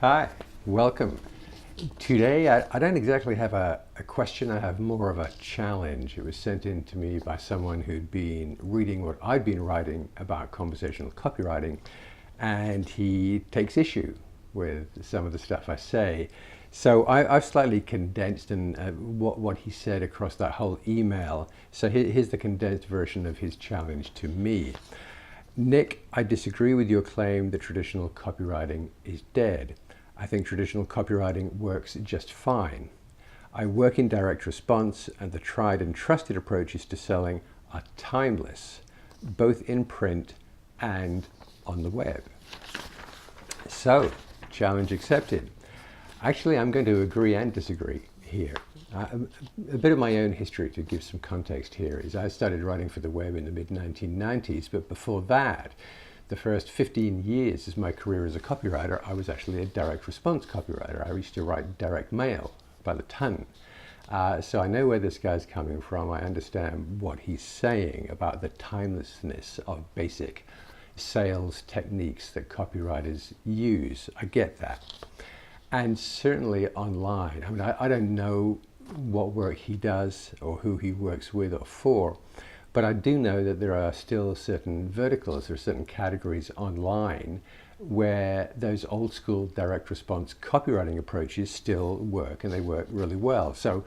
Hi, welcome. Today, I don't exactly have a question, I have more of a challenge. It was sent in to me by someone who'd been reading what I'd been writing about conversational copywriting, and he takes issue with some of the stuff I say. So I've slightly condensed what he said across that whole email. So here's the condensed version of his challenge to me. Nick, I disagree with your claim that traditional copywriting is dead. I think traditional copywriting works just fine. I work in direct response, and the tried and trusted approaches to selling are timeless, both in print and on the web. So, challenge accepted. Actually, I'm going to agree and disagree here. A bit of my own history to give some context here is I started writing for the web in the mid-1990s, but before that, the first 15 years of my career as a copywriter, I was actually a direct response copywriter. I used to write direct mail by the ton. So I know where this guy's coming from. I understand what he's saying about the timelessness of basic sales techniques that copywriters use. I get that. And certainly online. I mean, I don't know what work he does or who he works with or for, but I do know that there are still certain verticals or certain categories online where those old school direct response copywriting approaches still work, and they work really well. So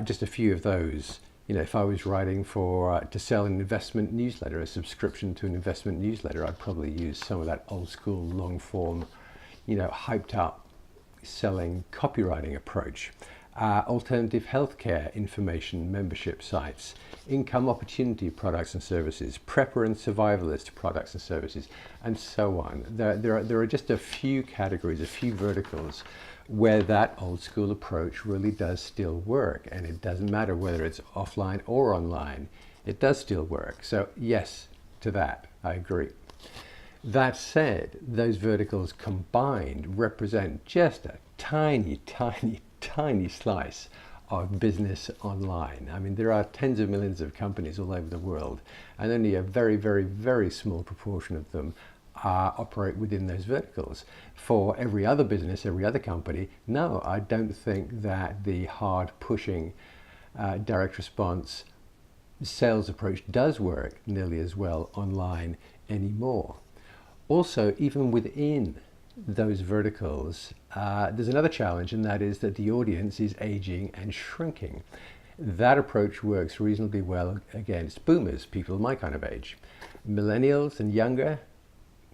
just a few of those. You know, if I was writing to sell an investment newsletter, a subscription to an investment newsletter, I'd probably use some of that old school long form, hyped up selling copywriting approach. Alternative healthcare information membership sites, income opportunity products and services, prepper and survivalist products and services, and so on. There are just a few categories, a few verticals where that old school approach really does still work, and it doesn't matter whether it's offline or online, it does still work. So yes, to that, I agree. That said, those verticals combined represent just a tiny slice of business online. I mean, there are tens of millions of companies all over the world, and only a very small proportion of them operate within those verticals. For every other business, every other company, no, I don't think that the hard pushing direct response sales approach does work nearly as well online anymore. Also, even within those verticals, there's another challenge, and that is that the audience is aging and shrinking. That approach works reasonably well against boomers, people my kind of age. Millennials and younger,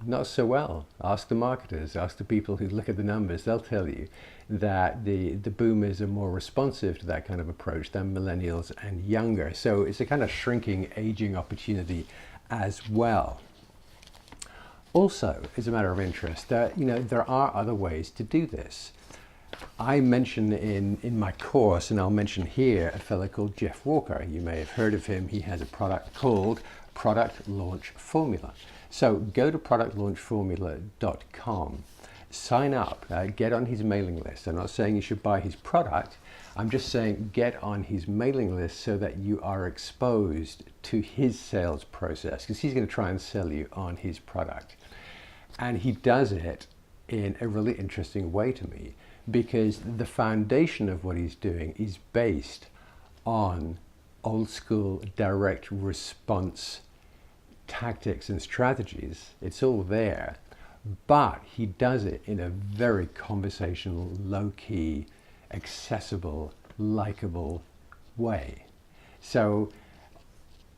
not so well. Ask the marketers, ask the people who look at the numbers, they'll tell you that the boomers are more responsive to that kind of approach than millennials and younger. So it's a kind of shrinking, aging opportunity as well. Also, as a matter of interest, there are other ways to do this. I mention in my course, and I'll mention here, a fellow called Jeff Walker. You may have heard of him. He has a product called Product Launch Formula. So go to productlaunchformula.com, sign up, get on his mailing list. I'm not saying you should buy his product. I'm just saying get on his mailing list so that you are exposed to his sales process, because he's going to try and sell you on his product. And he does it in a really interesting way to me, because the foundation of what he's doing is based on old school direct response tactics and strategies. It's all there, but he does it in a very conversational, low-key, accessible, likable way. So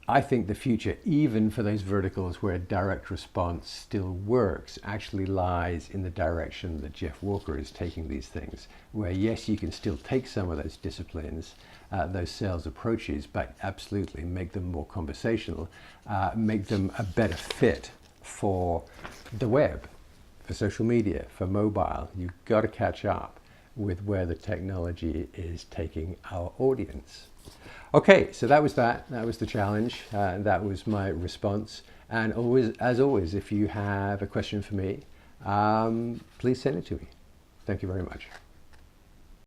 I think the future, even for those verticals where direct response still works, actually lies in the direction that Jeff Walker is taking these things, where yes, you can still take some of those disciplines, those sales approaches, but absolutely make them more conversational, make them a better fit for the web, for social media, for mobile. You've got to catch up with where the technology is taking our audience. Okay, so that was the challenge, that was my response. And as always, if you have a question for me, please send it to me. Thank you very much.